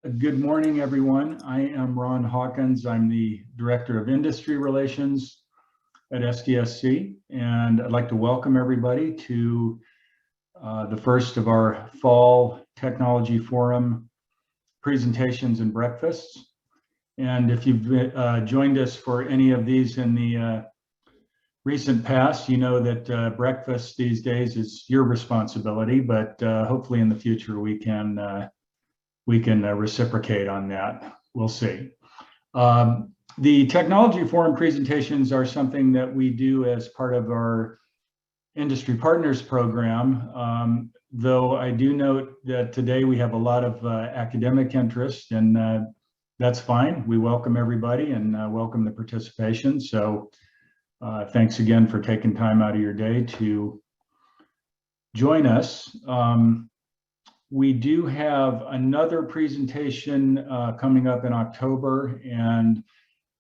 Good morning, everyone. I am Ron Hawkins. I'm the Director of Industry Relations at SDSC, and I'd like to welcome everybody to the first of our Fall Technology Forum presentations and breakfasts. And if you've joined us for any of these in the recent past, you know that breakfast these days is your responsibility, but hopefully in the future we can reciprocate on that. We'll see. The Technology Forum presentations are something that we do as part of our Industry Partners program, though I do note that today we have a lot of academic interest, and that's fine. We welcome everybody and welcome the participation. So thanks again for taking time out of your day to join us. We do have another presentation coming up in October, and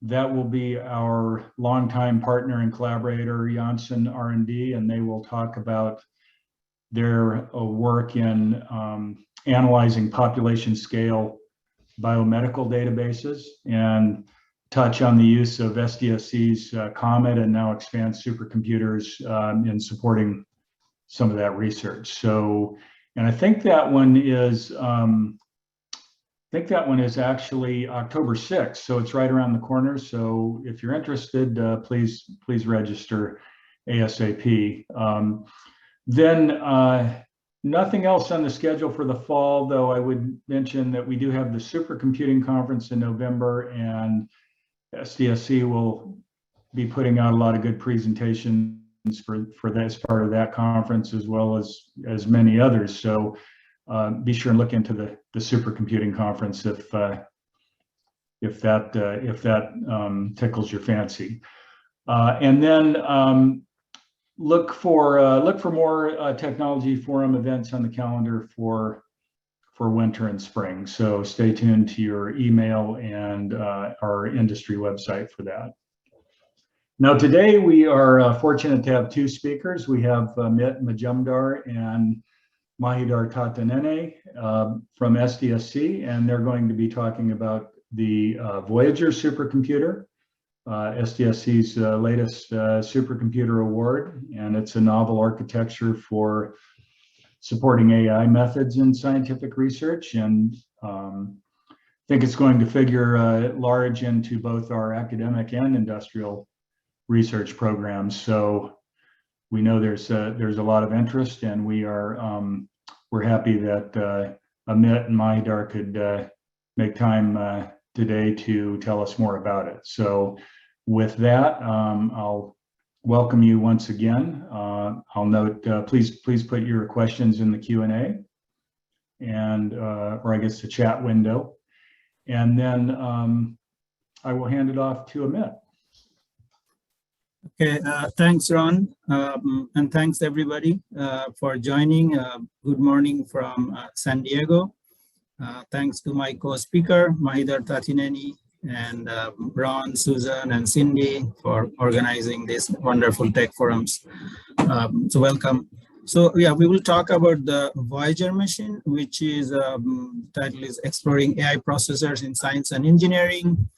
that will be our longtime partner and collaborator, Janssen R&D, and they will talk about their work in analyzing population scale biomedical databases and touch on the use of SDSC's COMET and now expanse supercomputers in supporting some of that research. So. And I think that one is actually October 6th, so it's right around the corner. So if you're interested, please register ASAP. Then nothing else on the schedule for the fall, though I would mention that we do have the supercomputing conference in November, and SDSC will be putting out a lot of good presentations for this part of that conference, as well as many others. So be sure and look into the supercomputing conference if that tickles your fancy. And then look for more Technology Forum events on the calendar for winter and spring. So stay tuned to your email and our industry website for that. Now, today we are fortunate to have two speakers. We have Amit Majumdar and Mahidhar Tatineni from SDSC, and they're going to be talking about the Voyager supercomputer, SDSC's latest supercomputer award, and it's a novel architecture for supporting AI methods in scientific research, and I think it's going to figure large into both our academic and industrial research programs. So we know there's a lot of interest, and we're happy that Amit and Mahidhar could make time today to tell us more about it. So with that, I'll welcome you once again. I'll note, please put your questions in the Q&A and or I guess the chat window, and then I will hand it off to Amit. Okay, thanks, Ron, and thanks everybody for joining. Good morning from San Diego. Thanks to my co-speaker, Mahidhar Tatineni, and Ron, Susan, and Cindy for organizing these wonderful tech forums. So welcome. So yeah, we will talk about the Voyager mission, which is title is Exploring AI Processors in Science and Engineering.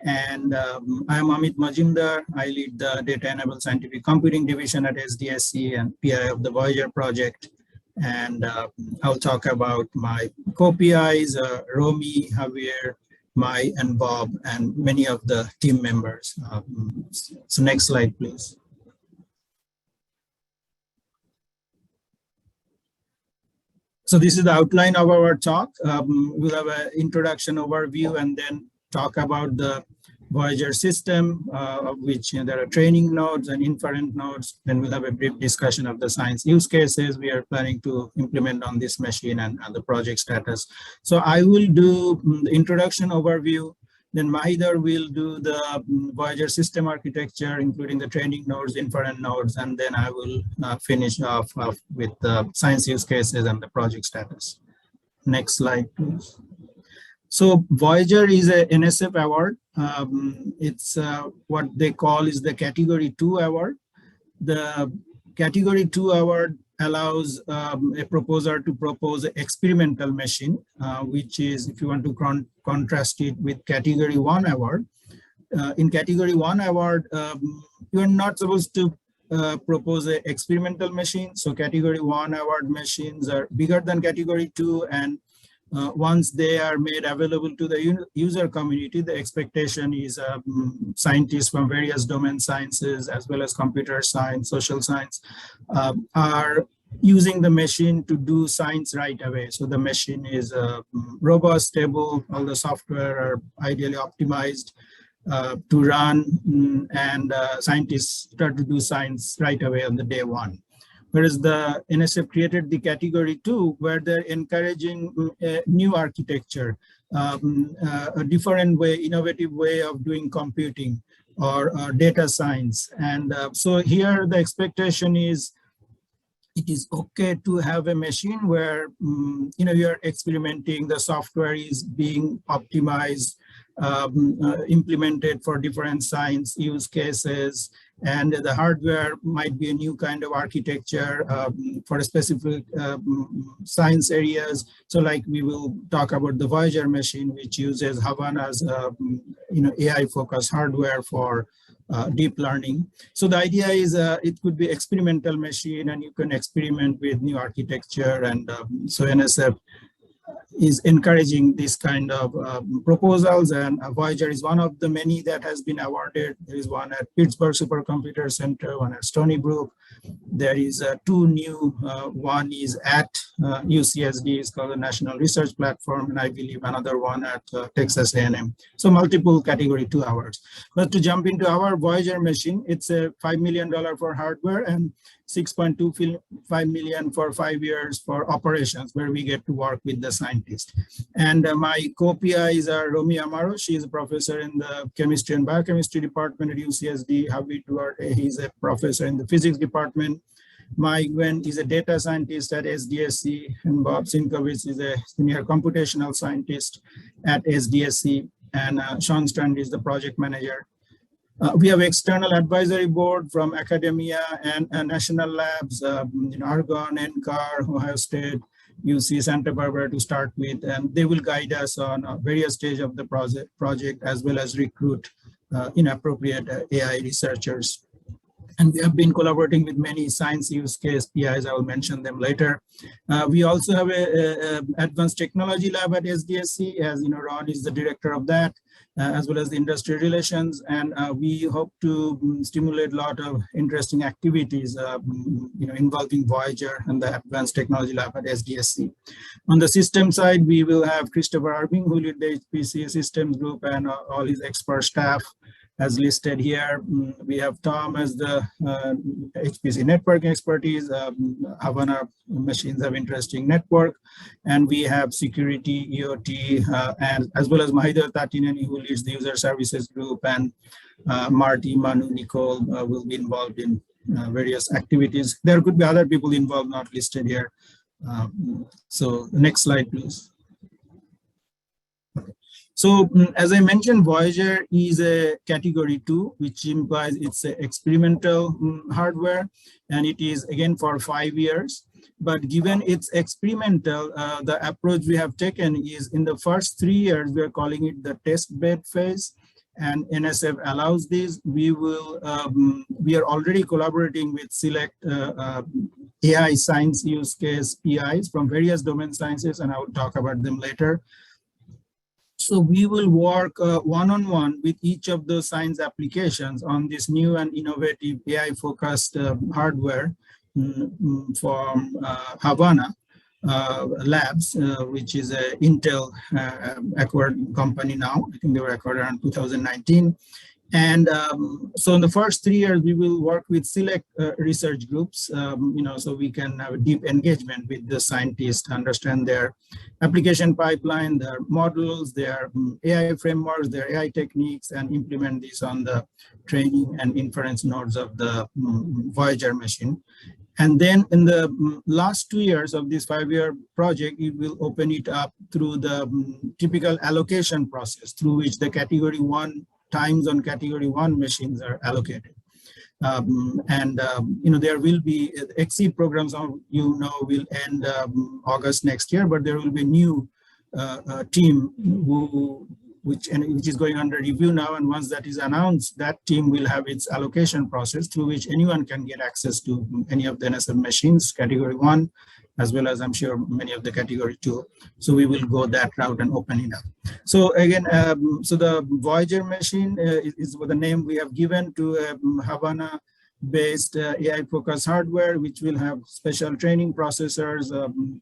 And I am Amit Majumdar. I lead the Data-Enabled Scientific Computing Division at SDSC and PI of the Voyager project. And I'll talk about my co-PIs, Romy, Javier, Mai, and Bob, and many of the team members. So next slide, please. So this is the outline of our talk. We'll have an introduction overview and then talk about the Voyager system, of which there are training nodes and inference nodes. Then we'll have a brief discussion of the science use cases we are planning to implement on this machine and the project status. So I will do the introduction overview. Then Mahidhar will do the Voyager system architecture, including the training nodes, inference nodes, and then I will finish off with the science use cases and the project status. Next slide, please. So Voyager is a NSF award. It's what they call is the Category 2 award. The Category 2 award allows a proposer to propose an experimental machine, which is, if you want to contrast it with category 1 award. In category 1 award, you are not supposed to propose an experimental machine. So category 1 award machines are bigger than category 2, and once they are made available to the user community, the expectation is scientists from various domain sciences, as well as computer science, social science, are using the machine to do science right away. So the machine is robust, stable, all the software are ideally optimized to run, and scientists start to do science right away on the day 1. Whereas the NSF created the category 2, where they're encouraging new architecture, a different way, innovative way of doing computing or data science. And so here the expectation is, it is okay to have a machine where you're experimenting, the software is being optimized, implemented for different science use cases, and the hardware might be a new kind of architecture for specific science areas. So like we will talk about the Voyager machine, which uses Havana's AI focused hardware for deep learning. So the idea is it could be experimental machine, and you can experiment with new architecture. And so NSF is encouraging this kind of proposals, and Voyager is one of the many that has been awarded. There is one at Pittsburgh Supercomputer Center, one at Stony Brook. There is 2 new, one is at UCSD, it's called the National Research Platform, and I believe another one at Texas A&M. So multiple category 2 awards. But to jump into our Voyager machine, it's a $5 million for hardware and $6.25 million for 5 years for operations, where we get to work with the scientist. And my co-PI is Romy Amaro. She is a professor in the chemistry and biochemistry department at UCSD. Javi Duarte, he's a professor in the physics department. Mike Gwen is a data scientist at SDSC, and Bob Sinkovich is a senior computational scientist at SDSC, and Sean Strand is the project manager. We have external advisory board from academia and national labs, Argonne, NCAR, Ohio State, UC Santa Barbara to start with, and they will guide us on various stages of the project, as well as recruit appropriate AI researchers. And we have been collaborating with many science use case PIs. I will mention them later. We also have an advanced technology lab at SDSC, as Ron is the director of that, as well as the industry relations. And we hope to stimulate a lot of interesting activities, involving Voyager and the advanced technology lab at SDSC. On the system side, we will have Christopher Irving, who leads the HPC systems group, and all his expert staff, as listed here. We have Tom as the HPC networking expertise. Havana machines have interesting network. And we have security, EOT, and as well as Mahidhar Tatineni, who leads the user services group, and Marty, Manu, Nicole will be involved in various activities. There could be other people involved, not listed here. So next slide, please. So as I mentioned, Voyager is a category 2, which implies it's a experimental hardware, and it is again for 5 years. But given it's experimental, the approach we have taken is in the first 3 years, we are calling it the test bed phase, and NSF allows this. We are already collaborating with select AI science use case PIs from various domain sciences, and I will talk about them later. So we will work one-on-one with each of the science applications on this new and innovative AI-focused hardware from Havana Labs, which is an Intel acquired company now. I think they were acquired around 2019. And so in the first 3 years, we will work with select research groups, so we can have a deep engagement with the scientists, understand their application pipeline, their models, their AI frameworks, their AI techniques, and implement this on the training and inference nodes of the Voyager machine. And then in the last 2 years of this 5-year project, it will open it up through the typical allocation process, through which the category 1 times on category 1 machines are allocated. There will be exceed programs, will end August next year, but there will be a new team which is going under review now, and once that is announced, that team will have its allocation process through which anyone can get access to any of the NSF machines, category 1, as well as I'm sure many of the category 2. So we will go that route and open it up. So again, so the Voyager machine is the name we have given to Havana based AI-focused hardware, which will have special training processors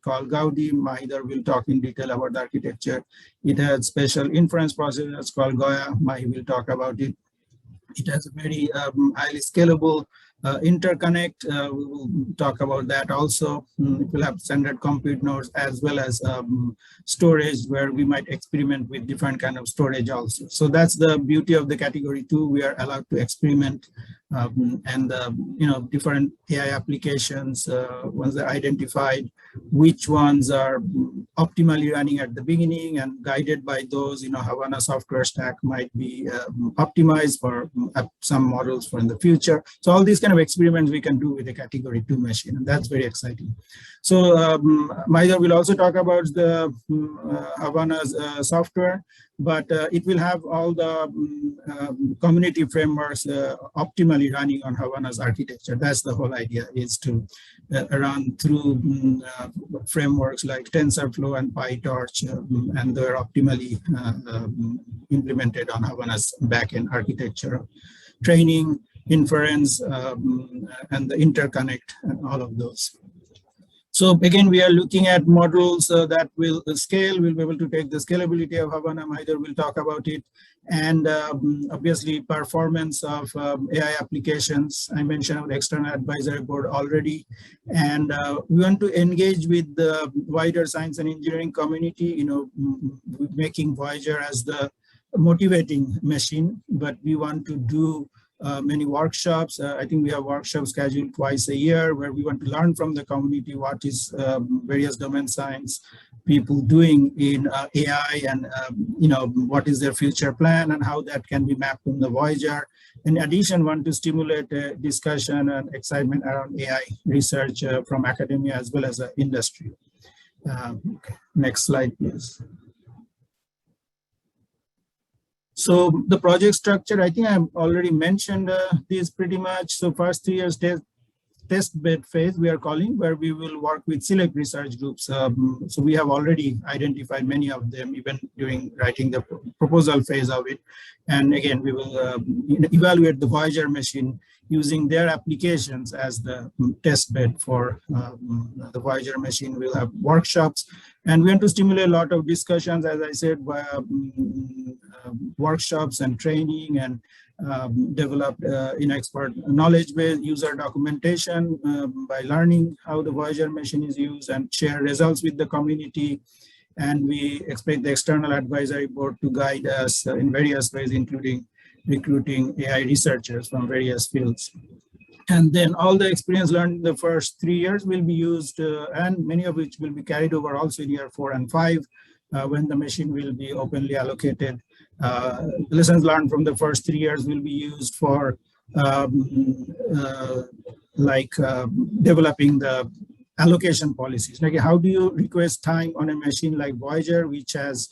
called Gaudi. Mahidhar will talk in detail about the architecture. It has special inference processors called Goya. Mahi will talk about it. It has a very highly scalable interconnect. We will talk about that also. It will have standard compute nodes as well as storage, where we might experiment with different kind of storage also. So that's the beauty of the category 2. We are allowed to experiment different AI applications. Once they're identified, which ones are optimally running at the beginning, and guided by those, Havana software stack might be optimized for some models for in the future. So all these kind of experiments we can do with a category 2 machine, and that's very exciting. So Mahidhar will also talk about the Havana's software, but it will have all the community frameworks optimally running on Havana's architecture. That's the whole idea, is to run through frameworks like TensorFlow and PyTorch, and they're optimally implemented on Havana's backend architecture. Training, inference, and the interconnect, and all of those. So again, we are looking at models that will scale. We'll be able to take the scalability of Havana. Mahidhar will talk about it. And obviously, performance of AI applications. I mentioned the external advisory board already. And we want to engage with the wider science and engineering community, making Voyager as the motivating machine. But we want to do many workshops. I think we have workshops scheduled twice a year, where we want to learn from the community what is various domain science people doing in AI, and what is their future plan and how that can be mapped in the Voyager. In addition, want to stimulate discussion and excitement around AI research from academia as well as industry. Next slide, please. So the project structure, I think I've already mentioned this pretty much. So first 3 years test bed phase we are calling, where we will work with select research groups. So we have already identified many of them, even during writing the proposal phase of it. And again, we will evaluate the Voyager machine using their applications as the test bed for the Voyager machine. We'll have workshops, and we want to stimulate a lot of discussions, as I said, by workshops and training, and develop expert knowledge base, user documentation by learning how the Voyager machine is used, and share results with the community. And we expect the external advisory board to guide us in various ways, including recruiting AI researchers from various fields. And then all the experience learned in the first 3 years will be used, and many of which will be carried over also in year 4 and 5, when the machine will be openly allocated. Lessons learned from the first 3 years will be used for developing the allocation policies. Like, how do you request time on a machine like Voyager, which has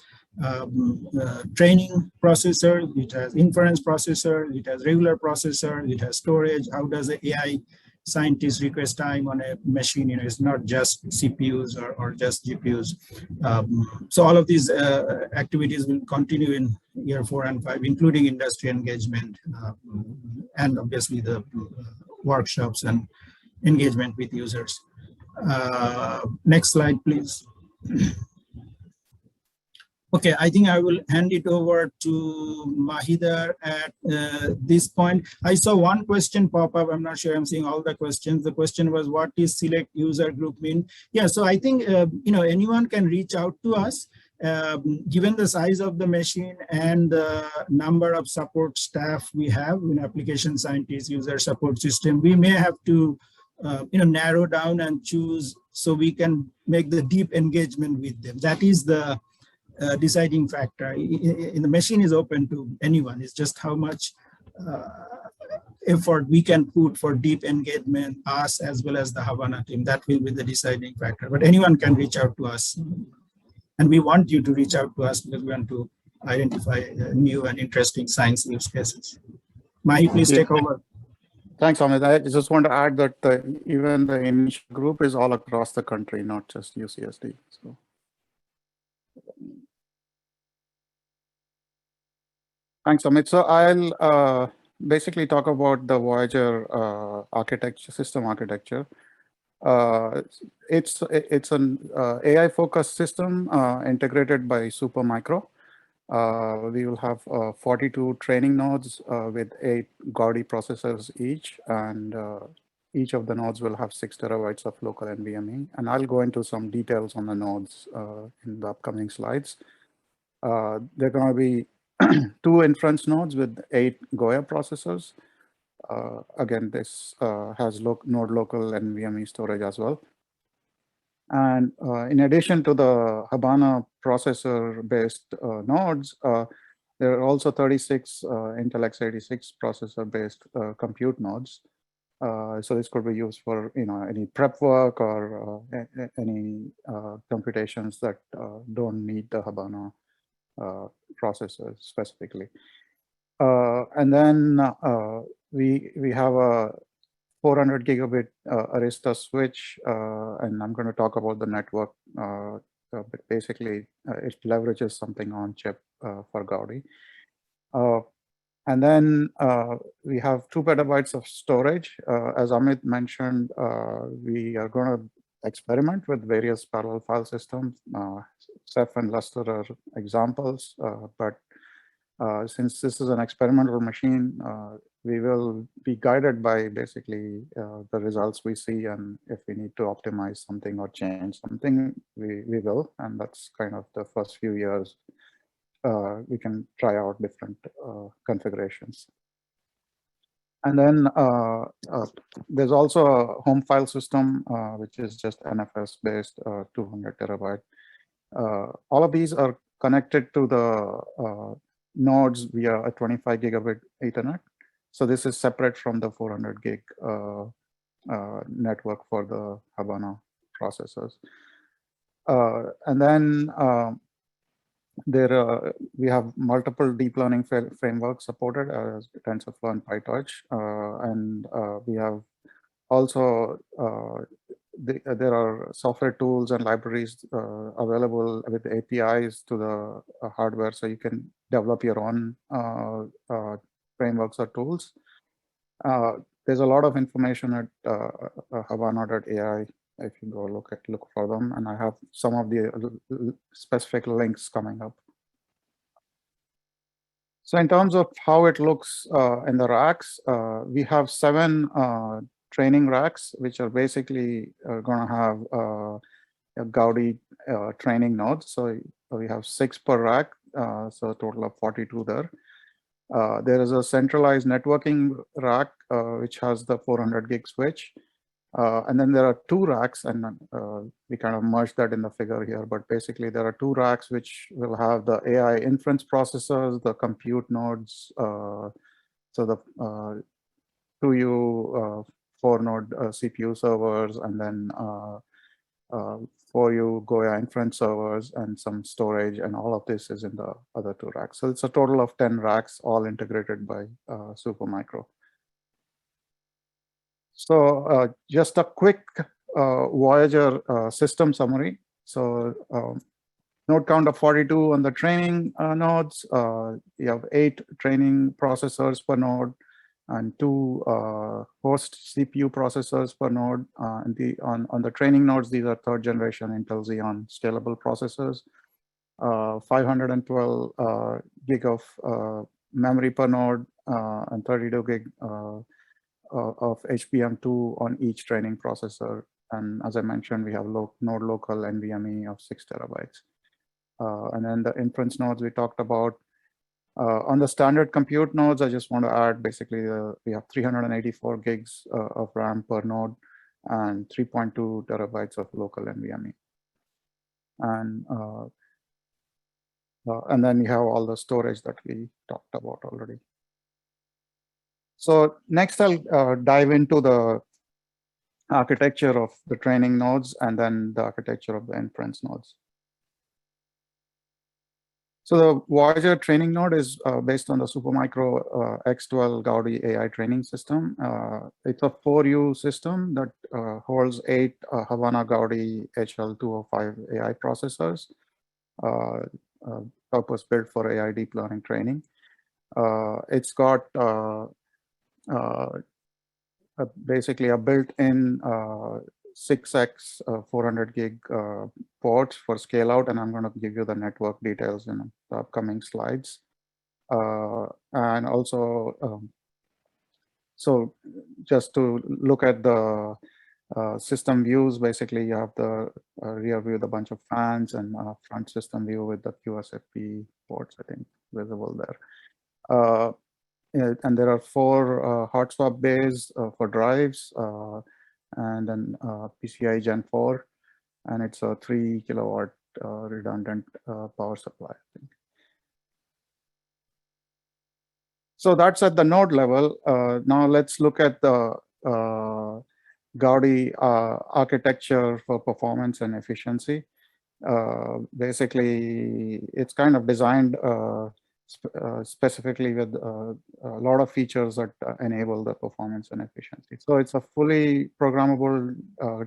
training processor, it has inference processor, it has regular processor, it has storage? How does the AI scientist request time on a machine? It's not just CPUs or just GPUs. So all of these activities will continue in year 4 and 5, including industry engagement, and obviously the workshops and engagement with users. Next slide, please. Okay, I think I will hand it over to Mahidhar at this point. I saw one question pop up. I'm not sure I'm seeing all the questions. The question was, what is select user group mean? Yeah, so I think, anyone can reach out to us. Given the size of the machine and the number of support staff we have, application scientists, user support system, we may have to narrow down and choose so we can make the deep engagement with them. That is the deciding factor. In the machine is open to anyone. It's just how much effort we can put for deep engagement, us as well as the Havana team. That will be the deciding factor. But anyone can reach out to us. And we want you to reach out to us because we want to identify new and interesting science use cases. Mahi, please take over. Thanks, Amit. I just want to add that even the initial group is all across the country, not just UCSD. So. Thanks, Amit. So I'll basically talk about the Voyager architecture, system architecture. It's an AI-focused system integrated by Supermicro. We will have 42 training nodes with 8 Gaudi processors each, and each of the nodes will have 6 terabytes of local NVMe. And I'll go into some details on the nodes in the upcoming slides. They're going to be 2 inference nodes with 8 Goya processors. Again, this has node local NVMe storage as well. And in addition to the Habana processor-based nodes, there are also 36 Intel x86 processor-based compute nodes. So this could be used for any prep work or any computations that don't need the Habana processors specifically. And then we have a 400 gigabit Arista switch, and I'm going to talk about the network, but basically it leverages something on chip for Gaudi. And then we have 2 petabytes of storage. As Amit mentioned, we are going to experiment with various parallel file systems. Ceph and Lustre are examples, but since this is an experimental machine, we will be guided by basically the results we see, and if we need to optimize something or change something, we will, and that's kind of the first few years. We can try out different configurations. And then there's also a home file system, which is just NFS-based 200 terabyte. All of these are connected to the nodes via a 25 gigabit Ethernet. So this is separate from the 400 gig network for the Habana processors. And then we have multiple deep learning frameworks supported as TensorFlow and PyTorch. And we have also, there are software tools and libraries available with APIs to the hardware, so you can develop your own frameworks or tools. There's a lot of information at Havana.ai if you go look for them, and I have some of the specific links coming up. So in terms of how it looks in the racks, we have 7 training racks, which are basically going to have a Gaudi training nodes. So we have 6 per rack, so a total of 42 there. There is a centralized networking rack, which has the 400 gig switch. And then there are 2 racks, and we kind of merged that in the figure here, but basically there are 2 racks which will have the AI inference processors, the compute nodes, so the 2U 4-node CPU servers, and then 4U Goya inference servers, and some storage, and all of this is in the other 2 racks. So it's a total of 10 racks, all integrated by Supermicro. So just a quick Voyager system summary. So node count of 42 on the training nodes. You have 8 training processors per node and 2 host CPU processors per node. And on the training nodes, these are 3rd generation Intel Xeon scalable processors. 512 gig of memory per node and 32 gig of HBM2 on each training processor. And as I mentioned, we have node local NVMe of 6 terabytes. And then the inference nodes we talked about. On the standard compute nodes, I just want to add basically we have 384 gigs of RAM per node and 3.2 terabytes of local NVMe. And then we have all the storage that we talked about already. So next I'll dive into the architecture of the training nodes and then the architecture of the inference nodes. So the Voyager training node is based on the Supermicro X12 Gaudi AI training system. It's a 4U system that holds 8 Havana Gaudi HL205 AI processors, purpose-built for AI deep learning training. It's got basically a built-in 6x 400 gig ports for scale out, and I'm going to give you the network details in the upcoming slides. And also, so just to look at the system views, basically you have the rear view with a bunch of fans and front system view with the QSFP ports, I think, visible there. And there are 4 hot swap bays for drives, and then PCI Gen 4, and it's a 3 kilowatt redundant power supply, I think. So that's at the node level. Now let's look at the Gaudi architecture for performance and efficiency. Basically, it's kind of designed specifically with a lot of features that enable the performance and efficiency. So it's a fully programmable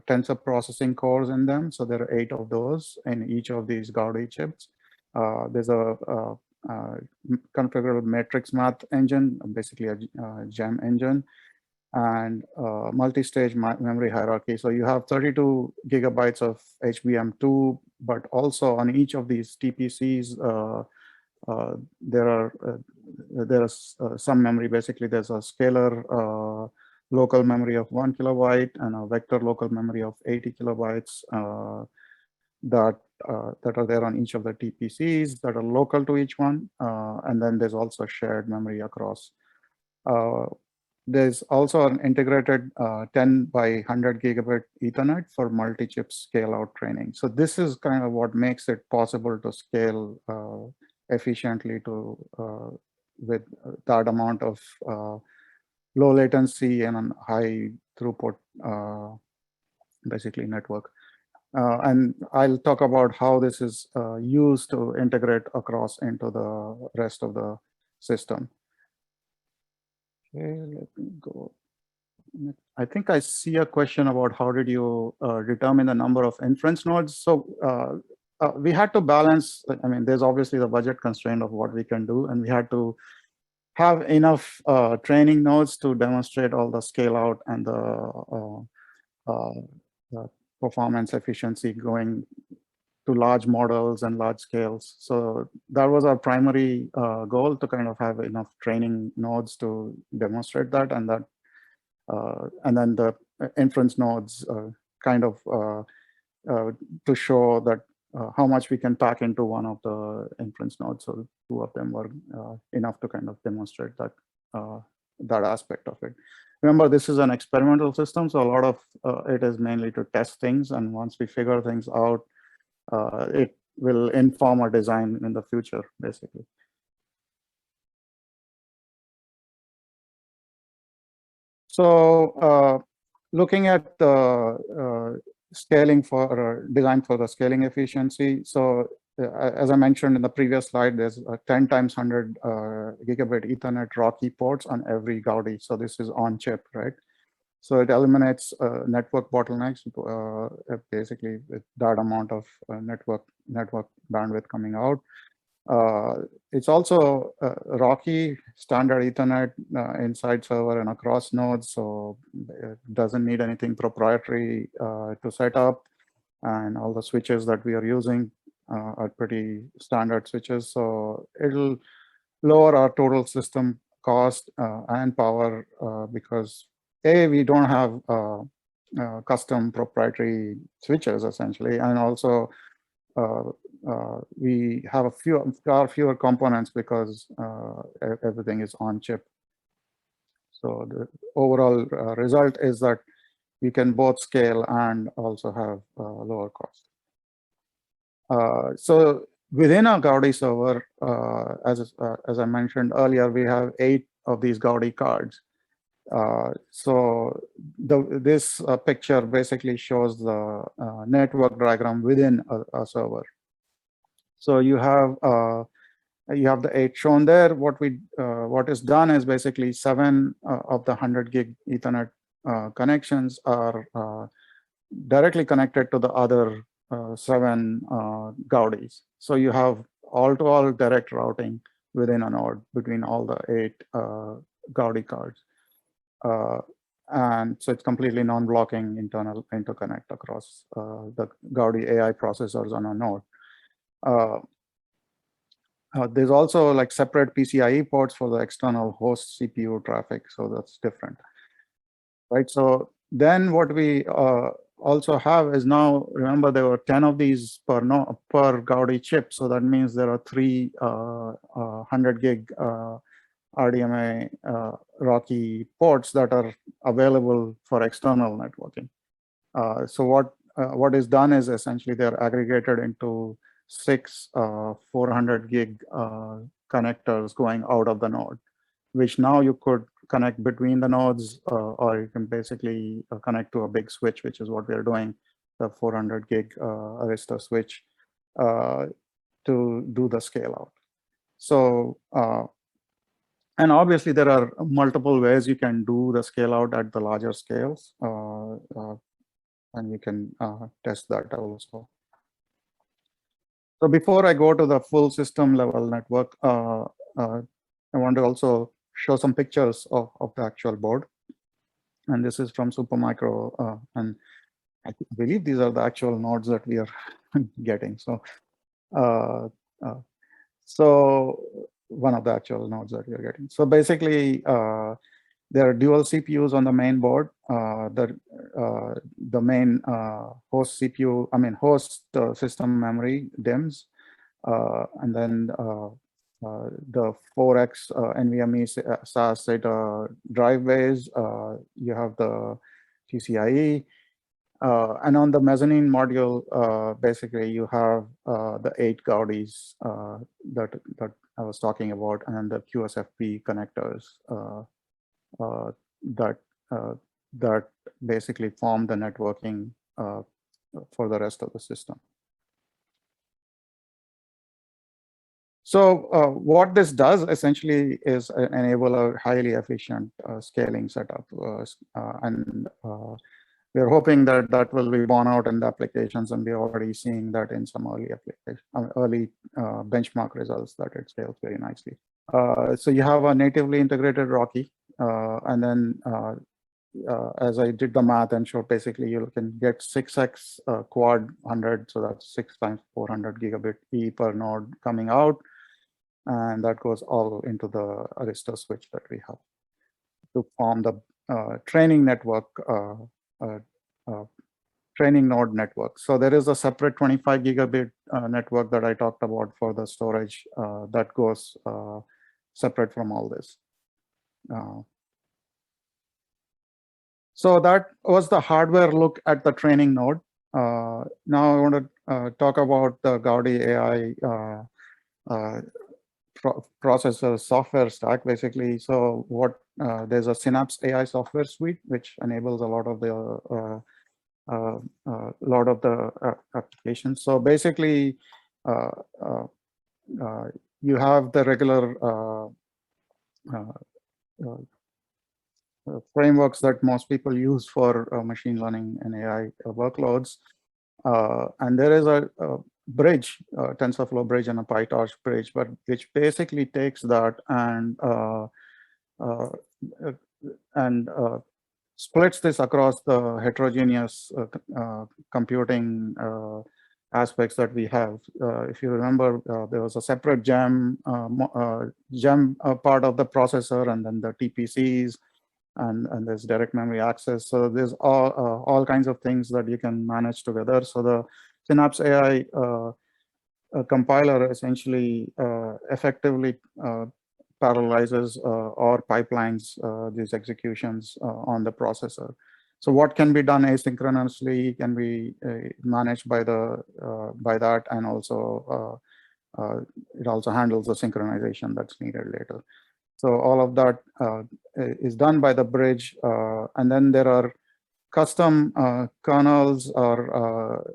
tensor processing cores in them. So there are 8 of those in each of these Gaudi chips. There's a configurable matrix math engine, basically a GEM engine, and multi-stage memory hierarchy. So you have 32 gigabytes of HBM2, but also on each of these TPCs, there's some memory. Basically, there's a scalar local memory of 1 kilobyte and a vector local memory of 80 kilobytes that are there on each of the TPCs that are local to each one. And then there's also shared memory across. There's also an integrated 10 by 100 gigabit Ethernet for multi-chip scale-out training. So this is kind of what makes it possible to scale efficiently to with that amount of low latency and high throughput, basically network. And I'll talk about how this is used to integrate across into the rest of the system. Okay, let me go. I think I see a question about how did you determine the number of inference nodes. So we had to balance, I mean, there's obviously the budget constraint of what we can do, and we had to have enough training nodes to demonstrate all the scale out and the performance efficiency going to large models and large scales. So that was our primary goal, to kind of have enough training nodes to demonstrate that, and that, and then the inference nodes kind of to show that how much we can pack into one of the inference nodes. So 2 of them were enough to kind of demonstrate that that aspect of it. Remember, this is an experimental system, so a lot of it is mainly to test things, and once we figure things out, it will inform our design in the future, basically. So looking at the scaling for design for the scaling efficiency. So as I mentioned in the previous slide, there's 10 times 100 gigabit Ethernet Rocky ports on every Gaudi. So this is on chip, right? So it eliminates network bottlenecks, basically with that amount of network bandwidth coming out. It's also Rocky standard Ethernet inside server and across nodes, so it doesn't need anything proprietary to set up, and all the switches that we are using are pretty standard switches. So it'll lower our total system cost and power because we don't have custom proprietary switches essentially, and also we have fewer components because everything is on chip. So the overall result is that we can both scale and also have lower cost. So within our Gaudi server, as I mentioned earlier, we have 8 of these Gaudi cards. So this picture basically shows the network diagram within a server. So you have the 8 shown there. What is done is basically 7 of the 100 gig Ethernet connections are directly connected to the other 7 Gaudis. So you have all-to-all direct routing within a node between all the 8 Gaudi cards. And so it's completely non-blocking internal interconnect across the Gaudi AI processors on a node. There's also like separate PCIe ports for the external host CPU traffic, so that's different, right? So then what we also have is, now remember there were 10 of these per Gaudi chip, so that means there are 3 100 gig RDMA Rocky ports that are available for external networking. So what is done is essentially they're aggregated into 6 400 gig connectors going out of the node, which now you could connect between the nodes, or you can basically connect to a big switch, which is what we're doing, the 400 gig Arista switch, to do the scale out. So, and obviously there are multiple ways you can do the scale out at the larger scales, and you can test that also. So before I go to the full system level network, I want to also show some pictures of the actual board. And this is from Supermicro, and I believe these are the actual nodes that we are getting. So, so one of the actual nodes that we are getting. So basically, there are dual CPUs on the main board. The main host CPU, host system memory DIMMs, and then the 4x NVMe SAS SATA driveways. You have the PCIe, and on the mezzanine module, basically you have the 8 Gaudis that I was talking about, and the QSFP connectors that basically form the networking for the rest of the system. So what this does essentially is enable a highly efficient scaling setup, and we're hoping that that will be borne out in the applications, and we're already seeing that in some early benchmark results that it scales very nicely. So you have a natively integrated Rocky, and then as I did the math and showed, basically you can get 6x quad 100, so that's 6 times 400 gigabit E per node coming out, and that goes all into the Arista switch that we have to form the training network, training node network. So there is a separate 25 gigabit network that I talked about for the storage that goes separate from all this. So that was the hardware look at the training node. Now I want to talk about the Gaudi AI processor software stack, basically. So what there's a Synapse AI software suite which enables a lot of the applications. So basically, you have the regular frameworks that most people use for machine learning and AI workloads. And there is a bridge, TensorFlow bridge and a PyTorch bridge, but which basically takes that and splits this across the heterogeneous computing aspects that we have. If you remember, there was a separate gem part of the processor, and then the TPCs, and there's direct memory access. So there's all kinds of things that you can manage together. So the Synapse AI compiler essentially effectively parallelizes or pipelines these executions on the processor. So what can be done asynchronously can be managed by that, and also it also handles the synchronization that's needed later. So all of that is done by the bridge. And then there are custom kernels or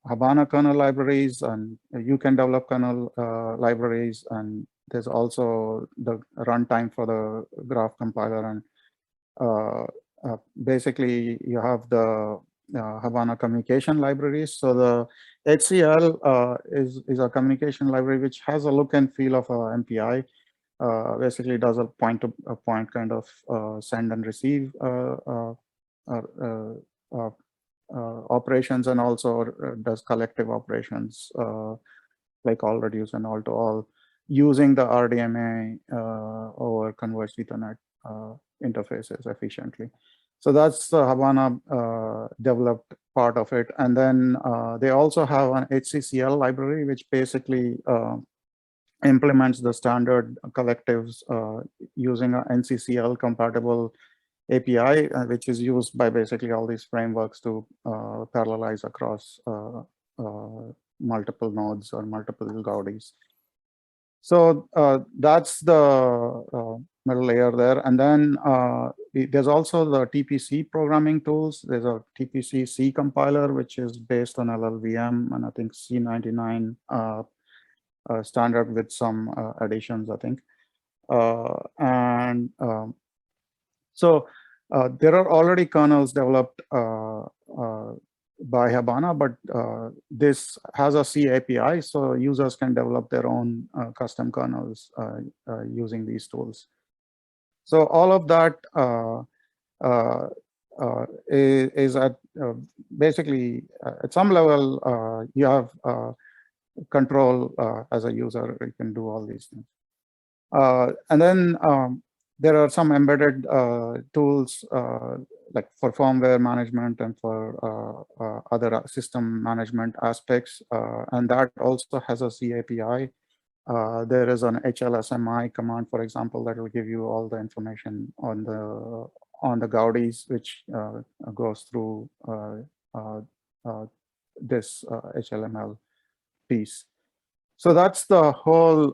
Habana kernel libraries, and you can develop kernel libraries. And there's also the runtime for the graph compiler. And basically, you have the Habana communication libraries. So the HCL is a communication library which has a look and feel of a MPI. Basically does a point-to-point kind of send and receive operations, and also does collective operations like all reduce and all to all, using the RDMA over converged Ethernet interfaces efficiently. So that's the Habana developed part of it. And then they also have an HCCL library, which basically implements the standard collectives using an NCCL compatible API, which is used by basically all these frameworks to parallelize across multiple nodes or multiple Gaudis. So that's the middle layer there. And then there's also the TPC programming tools. There's a TPC C compiler, which is based on LLVM, and I think C99 standard with some additions, I think. So there are already kernels developed by Habana, but this has a C API, so users can develop their own custom kernels using these tools. So all of that is at basically at some level you have control as a user. You can do all these things. And then there are some embedded tools like for firmware management and for other system management aspects. And that also has a C API. There is an HLSMI command, for example, that will give you all the information on the Gaudis, which goes through this HLML piece. So that's the whole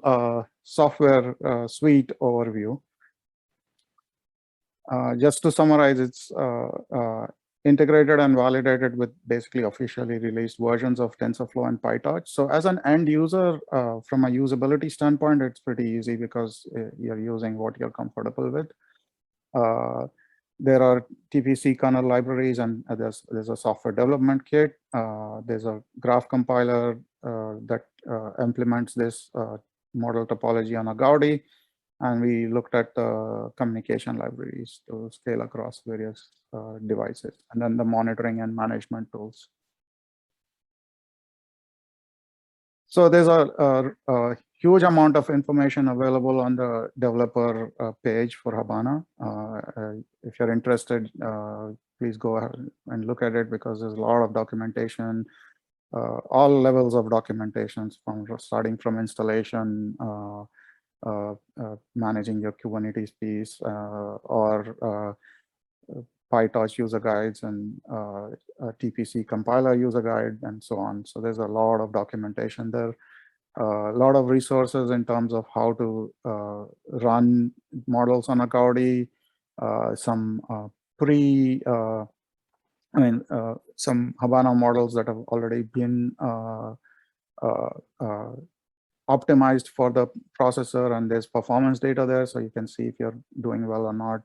software suite overview. Just to summarize, it's integrated and validated with basically officially released versions of TensorFlow and PyTorch. So as an end user, from a usability standpoint, it's pretty easy because you're using what you're comfortable with. There are TPC kernel libraries, and there's a software development kit. There's a graph compiler that implements this model topology on a Gaudi. And we looked at the communication libraries to scale across various devices, and then the monitoring and management tools. So there's a huge amount of information available on the developer page for Habana. If you're interested, please go ahead and look at it, because there's a lot of documentation, all levels of documentations, from starting from installation, managing your Kubernetes piece, or PyTorch user guides, and TPC compiler user guide, and so on. So there's a lot of documentation there, a lot of resources in terms of how to run models on a Gaudi, some some Habana models that have already been optimized for the processor, and there's performance data there, so you can see if you're doing well or not.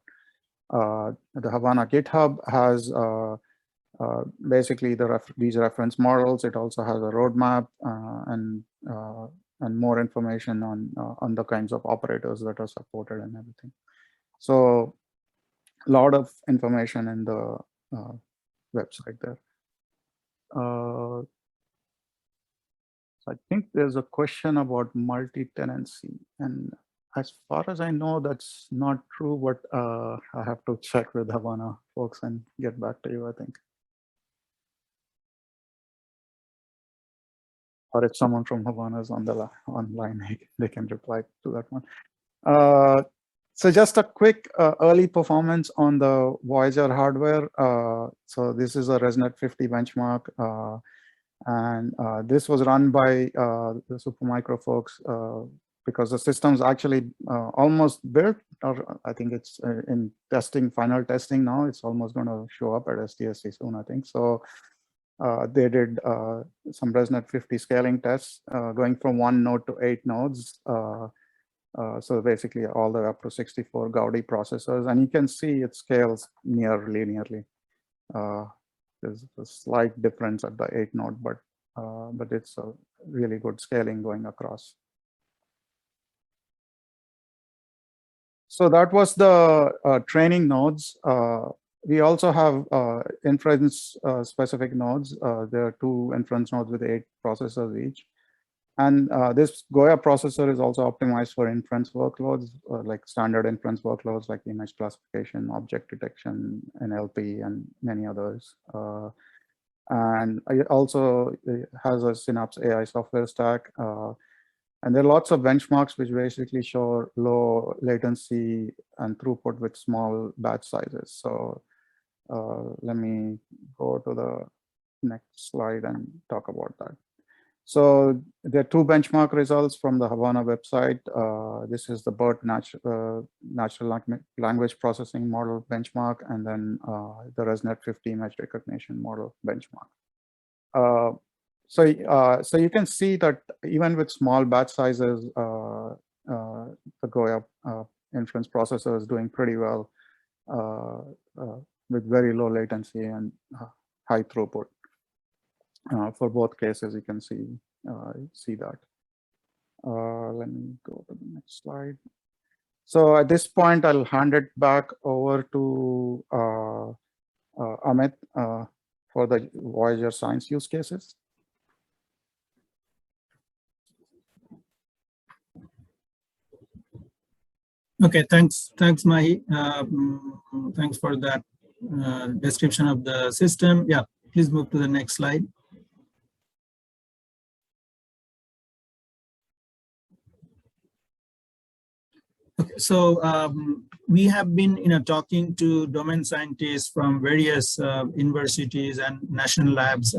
The Habana GitHub has basically these reference models. It also has a roadmap and more information on the kinds of operators that are supported and everything. So a lot of information in the website there. I think there's a question about multi-tenancy, and as far as I know, that's not true, but I have to check with Habana folks and get back to you, I think. Or if someone from Habana is on the online, they can reply to that one. So just a quick early performance on the Voyager hardware. So this is a ResNet 50 benchmark. And this was run by the Supermicro folks because the system's actually almost built, or I think it's in testing, final testing now. It's almost going to show up at SDSC soon, I think. So they did some ResNet 50 scaling tests, going from 1 node to 8 nodes. So basically all the way up to 64 Gaudi processors, and you can see it scales near linearly. There's a slight difference at the 8 node, but it's a really good scaling going across. So that was the training nodes. We also have inference specific nodes. There are 2 inference nodes with 8 processors each. And this Goya processor is also optimized for inference workloads, like standard inference workloads like image classification, object detection, NLP, and many others. And it also has a Synapse AI software stack. And there are lots of benchmarks which basically show low latency and throughput with small batch sizes. So let me go to the next slide and talk about that. So there are 2 benchmark results from the Havana website. This is the BERT natural language processing model benchmark, and then the ResNet 50 image recognition model benchmark. So you can see that even with small batch sizes, the Goya inference processor is doing pretty well with very low latency and high throughput. For both cases, you can see that. Let me go to the next slide. So at this point, I'll hand it back over to Amit for the Voyager science use cases. Okay, thanks, Mahi. Thanks for that description of the system. Yeah, please move to the next slide. Okay, so we have been talking to domain scientists from various universities and national labs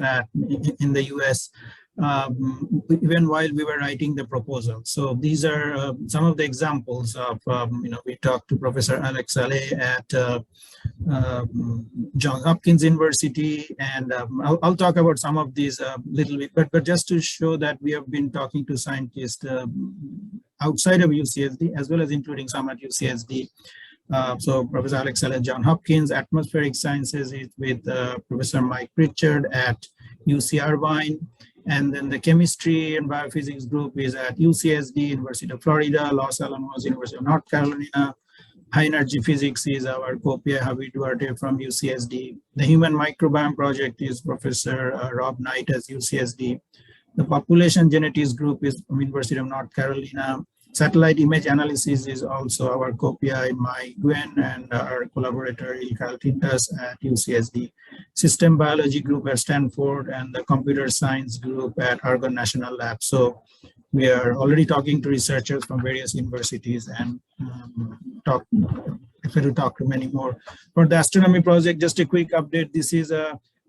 in the US, even while we were writing the proposal. So these are some of the examples of, we talked to Professor Alex Saleh at Johns Hopkins University, and I'll talk about some of these a little bit, but just to show that we have been talking to scientists outside of UCSD, as well as including some at UCSD. So Professor Alex Saleh at Johns Hopkins, atmospheric sciences is with Professor Mike Pritchard at UC Irvine. And then the chemistry and biophysics group is at UCSD, University of Florida, Los Alamos, University of North Carolina. High energy physics is our copia Javi Duarte from UCSD. The human microbiome project is Professor Rob Knight at UCSD. The population genetics group is from University of North Carolina. Satellite image analysis is also our copia Mai Guen and our collaborator Ilkal Tintas at UCSD. System biology group at Stanford, and the computer science group at Argonne National Lab. So we are already talking to researchers from various universities and if we talk to many more. For the astronomy project, just a quick update. This is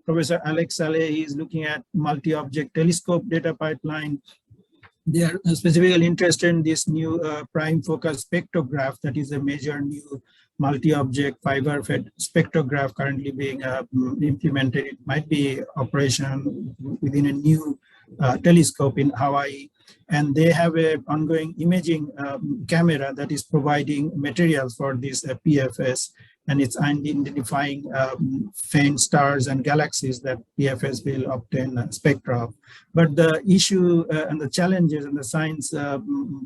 Professor Alex Saleh. He is looking at multi-object telescope data pipeline. They are specifically interested in this new prime focus spectrograph that is a major new multi-object fiber-fed spectrograph currently being implemented. It might be operational within a new telescope in Hawaii. And they have an ongoing imaging camera that is providing materials for this PFS, and it's identifying faint stars and galaxies that PFS will obtain spectra of. But the issue and the challenges and the science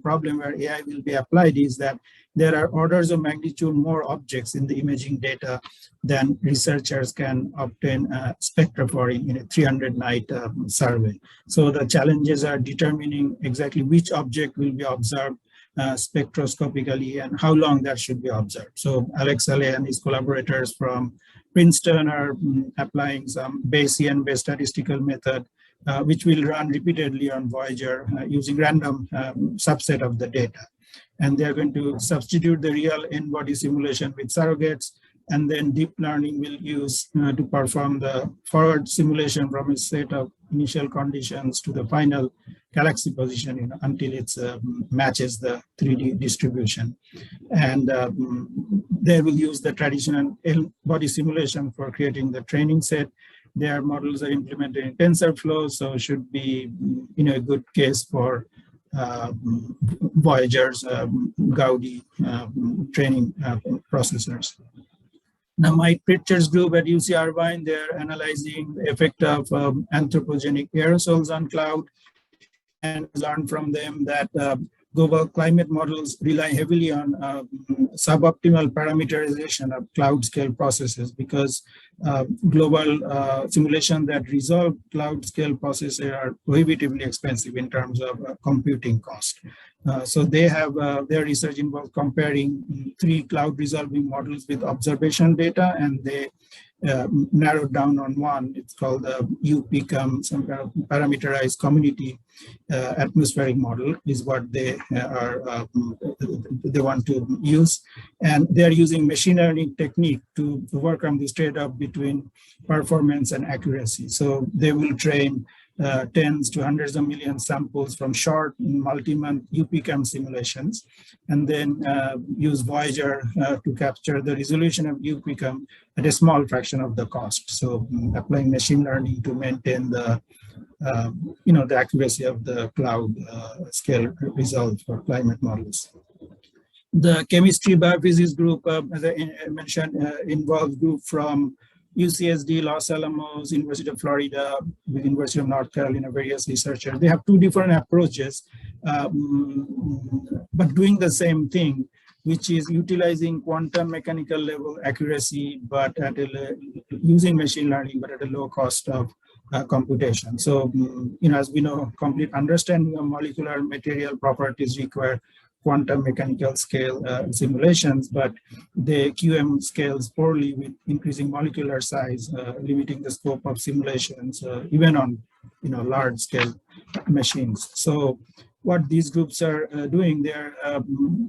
problem where AI will be applied is that there are orders of magnitude more objects in the imaging data than researchers can obtain spectra for in a 300-night survey. So the challenges are determining exactly which object will be observed spectroscopically and how long that should be observed. So Alex Saleh and his collaborators from Princeton are applying some Bayesian-based statistical method, which will run repeatedly on Voyager using random subset of the data. And they're going to substitute the real n-body simulation with surrogates And then deep learning will use to perform the forward simulation from a set of initial conditions to the final galaxy position, until it matches the 3D distribution. And they will use the traditional body simulation for creating the training set. Their models are implemented in TensorFlow, so should be a good case for Voyager's Gaudi training processors. Now, Mike Pritchard's group at UC Irvine, they're analyzing the effect of anthropogenic aerosols on cloud, and learn from them that global climate models rely heavily on suboptimal parameterization of cloud scale processes, because global simulation that resolve cloud scale processes are prohibitively expensive in terms of computing cost. So they have their research involves comparing 3 cloud resolving models with observation data, and they narrowed down on one. It's called the UPCOM, some kind of parameterized community atmospheric model is what they want to use. And they're using machine learning technique to work on this trade-off between performance and accuracy. So they will train tens to hundreds of millions samples from short multi-month UPCOM simulations, and then use Voyager to capture the resolution of UPCOM at a small fraction of the cost. So applying machine learning to maintain the the accuracy of the cloud scale results for climate models. The chemistry biophysics group, as I mentioned, involves group from UCSD, Los Alamos, University of Florida, with University of North Carolina, various researchers. They have 2 different approaches, but doing the same thing, which is utilizing quantum mechanical level accuracy, but at using machine learning, but at a low cost of computation. So, as we know, complete understanding of molecular material properties require quantum mechanical scale simulations, but the QM scales poorly with increasing molecular size, limiting the scope of simulations, even on large scale machines. So what these groups are doing, their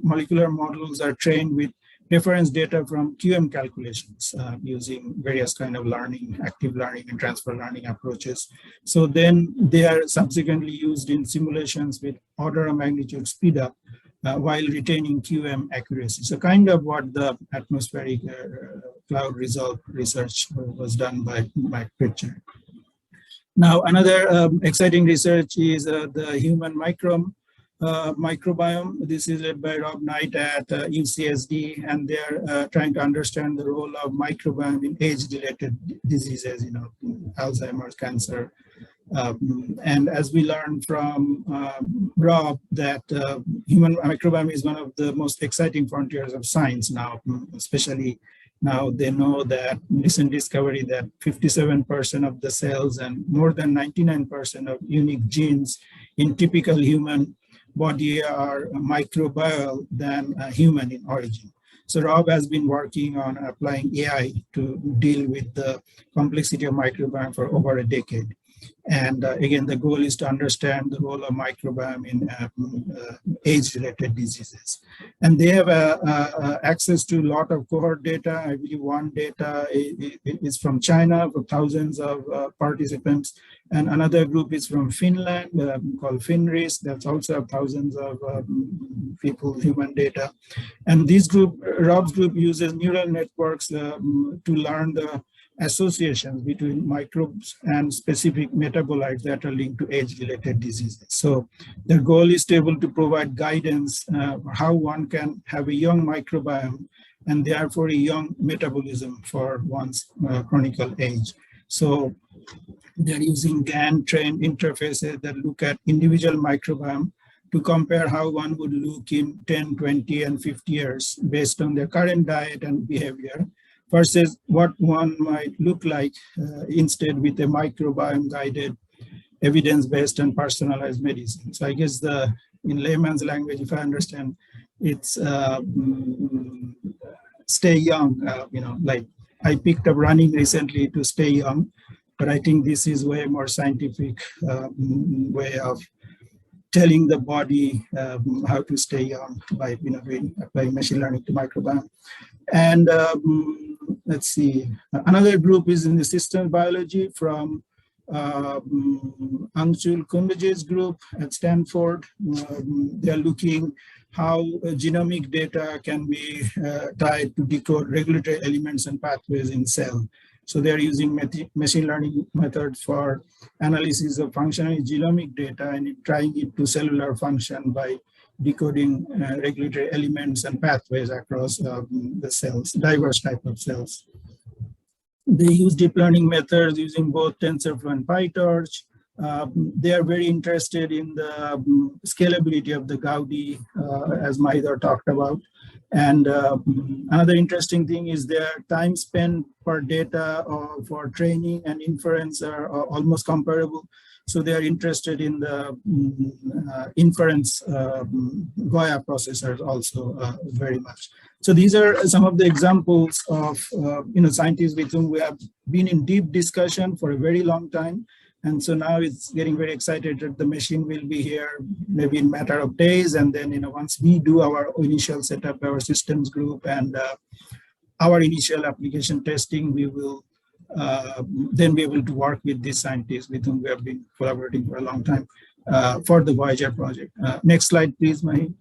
molecular models are trained with reference data from QM calculations using various kind of learning, active learning and transfer learning approaches. So then they are subsequently used in simulations with order of magnitude speed up while retaining QM accuracy. So kind of what the atmospheric cloud resolve research was done by Mike Pritchard. Now, another exciting research is the human microbiome. This is led by Rob Knight at UCSD, and they're trying to understand the role of microbiome in age-related diseases, Alzheimer's, cancer. And as we learned from Rob, that human microbiome is one of the most exciting frontiers of science now, especially now they know that recent discovery that 57% of the cells and more than 99% of unique genes in typical human body are microbial than human in origin. So Rob has been working on applying AI to deal with the complexity of microbiome for over a decade. And again, the goal is to understand the role of microbiome in age-related diseases. And they have access to a lot of cohort data. I believe one data is from China for thousands of participants. And another group is from Finland called FinRIS. That's also thousands of people, human data. And this group, Rob's group, uses neural networks to learn the associations between microbes and specific metabolites that are linked to age-related diseases. So their goal is to be able to provide guidance how one can have a young microbiome and therefore a young metabolism for one's chronic age. So they're using GAN-trained interfaces that look at individual microbiome to compare how one would look in 10, 20, and 50 years based on their current diet and behavior, versus what one might look like instead with a microbiome-guided, evidence-based and personalized medicine. So I guess in layman's language, if I understand, it's stay young. Like I picked up running recently to stay young, but I think this is way more scientific way of telling the body how to stay young by applying machine learning to microbiome. And let's see, another group is in the system biology from Anshul Kundaje's group at Stanford. They're looking how genomic data can be tied to decode regulatory elements and pathways in cell. So they're using machine learning methods for analysis of functional genomic data and trying it to cellular function by decoding regulatory elements and pathways across the cells, diverse type of cells. They use deep learning methods using both TensorFlow and PyTorch. They are very interested in the scalability of the Gaudi, as Mahidhar talked about. And another interesting thing is their time spent per data for training and inference are almost comparable. So they are interested in the inference Goya processors also very much. So these are some of the examples of scientists with whom we have been in deep discussion for a very long time. And so now it's getting very excited that the machine will be here maybe in a matter of days. And then, once we do our initial setup, our systems group and our initial application testing, we will then be able to work with these scientists with whom we have been collaborating for a long time for the Voyager project. Next slide, please, Mahi.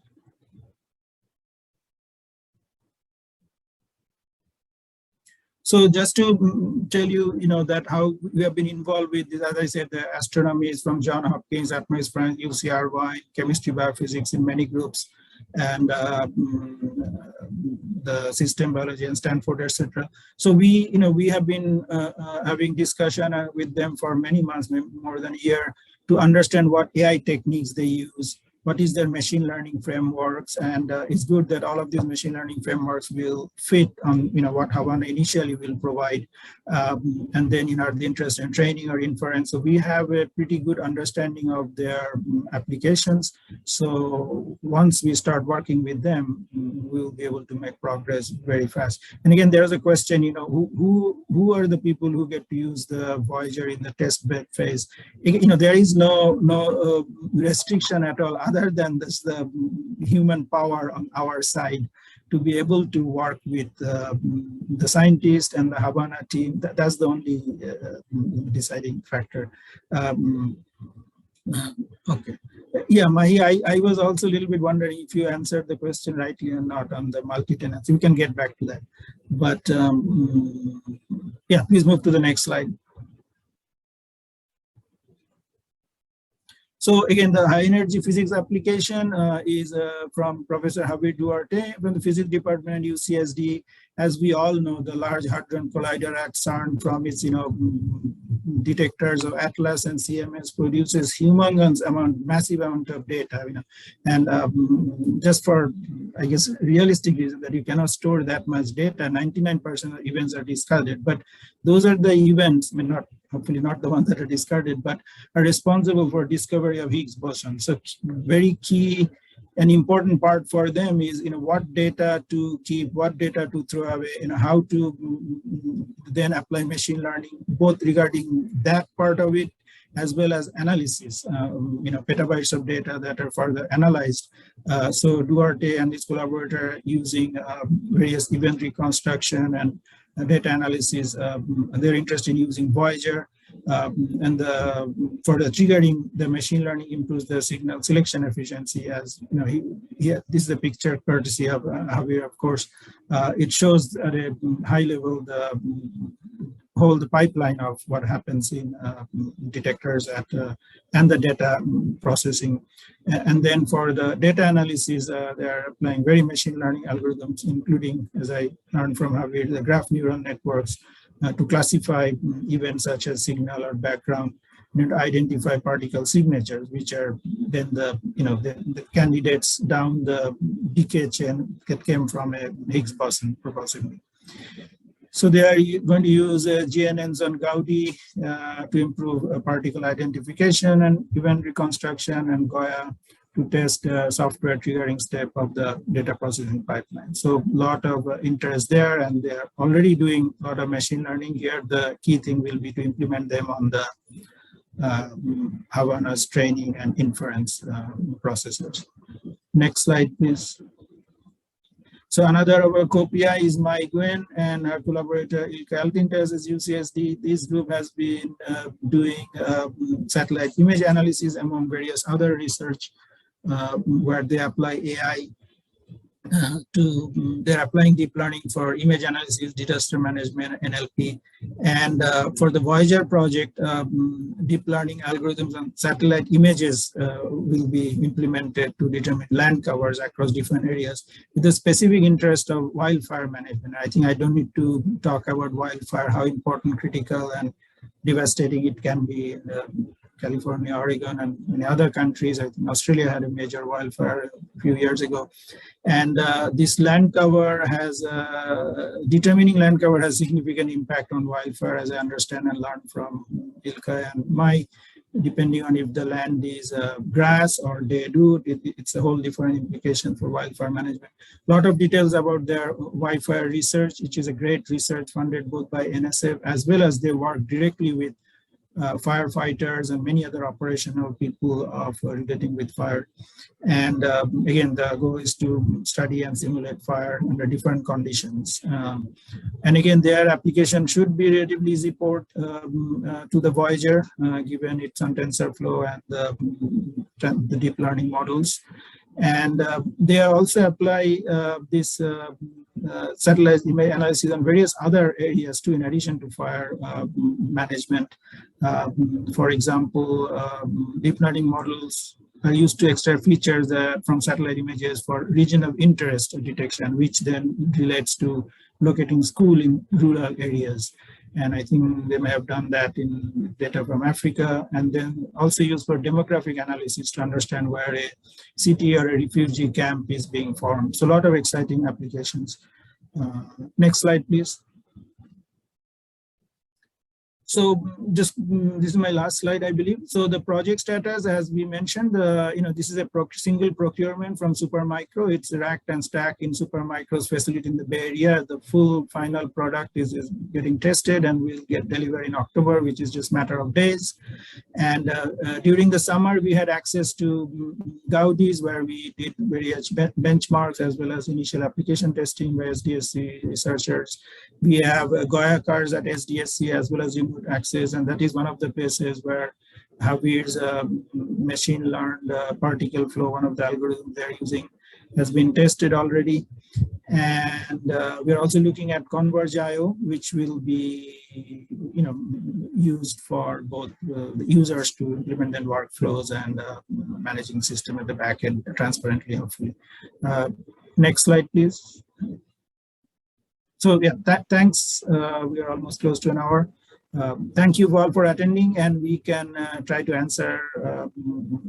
So just to tell you, that how we have been involved with this, as I said, the astronomy is from Johns Hopkins, Atma is from UCRY, chemistry, biophysics in many groups, and the system biology and Stanford, etc. So we have been having discussion with them for many months, more than a year, to understand what AI techniques they use, what is their machine learning frameworks, and it's good that all of these machine learning frameworks will fit on what Havana initially will provide, and then are the interest in training or inference. So we have a pretty good understanding of their applications. So once we start working with them, we'll be able to make progress very fast. And again, there's a question, who are the people who get to use the Voyager in the test bed phase? There is no restriction at all, other than this, the human power on our side to be able to work with the scientists and the Havana team. That's the only deciding factor. Okay. Yeah, Mahi, I was also a little bit wondering if you answered the question rightly or not on the multi-tenancy. We can get back to that. But yeah, please move to the next slide. So again, the high energy physics application is from Professor Javier Duarte from the physics department at UCSD. As we all know, the Large Hadron Collider at CERN, from its detectors of ATLAS and CMS, produces humongous massive amount of data. And just for, I guess, realistic reason that you cannot store that much data, 99% of events are discarded. But those are the events, hopefully not the ones that are discarded, but are responsible for discovery of Higgs boson. So very key and important part for them is, what data to keep, what data to throw away, how to then apply machine learning, both regarding that part of it, as well as analysis, petabytes of data that are further analyzed. So Duarte and his collaborator using various event reconstruction and data analysis, they're interested in using Voyager, and for the triggering, the machine learning improves the signal selection efficiency. As this is a picture courtesy of Javier, of course. It shows at a high level the whole pipeline of what happens in detectors and the data processing. And then for the data analysis, they are applying very machine learning algorithms, including, as I learned from Javier, the graph neural networks to classify events such as signal or background, and identify particle signatures, which are then the candidates down the decay chain that came from a Higgs boson, possibly. So they are going to use GNNs on Gaudi to improve particle identification and event reconstruction, and Goya to test software triggering step of the data processing pipeline. So a lot of interest there, and they are already doing a lot of machine learning here. The key thing will be to implement them on the Havana's training and inference processors. Next slide, please. So another of our co-PI is Mai Gwen and her collaborator Ilka Altintas as UCSD. This group has been doing satellite image analysis among various other research where they apply AI they're applying deep learning for image analysis, disaster management, NLP. And for the Voyager project, deep learning algorithms on satellite images will be implemented to determine land covers across different areas with the specific interest of wildfire management. I think I don't need to talk about wildfire, how important, critical, and devastating it can be in California, Oregon, and many other countries. I think Australia had a major wildfire a few years ago. And this land cover has, determining land cover has significant impact on wildfire, as I understand and learned from Ilka and Mai. Depending on if the land is grass or deadwood, it's a whole different implication for wildfire management. A lot of details about their wildfire research, which is a great research funded both by NSF as well as they work directly with firefighters and many other operational people of relating with fire. And again, the goal is to study and simulate fire under different conditions. And again, their application should be relatively easy port to the Voyager, given its on TensorFlow and the deep learning models. And they also apply this satellite image analysis on various other areas too, in addition to fire management. For example, deep learning models are used to extract features from satellite images for region of interest detection, which then relates to locating school in rural areas. And I think they may have done that in data from Africa, and then also used for demographic analysis to understand where a city or a refugee camp is being formed. So a lot of exciting applications. Next slide, please. So just this is my last slide, I believe. So the project status, as we mentioned, this is a single procurement from Supermicro. It's racked and stacked in Supermicro's facility in the Bay Area. The full final product is getting tested and will get delivered in October, which is just a matter of days. And during the summer, we had access to Gaudis, where we did various benchmarks as well as initial application testing by SDSC researchers. We have Goya cars at SDSC as well as remote access, and that is one of the places where Javir's machine learned particle flow, one of the algorithms they're using, has been tested already. And we're also looking at Converge.io, which will be used for both the users to implement their workflows and managing system at the back end transparently, hopefully. Next slide, please. So yeah, thanks. We are almost close to an hour. Thank you all for attending, and we can try to answer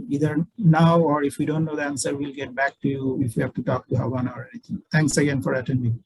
either now, or if we don't know the answer, we'll get back to you if we have to talk to Havan or anything. Thanks again for attending.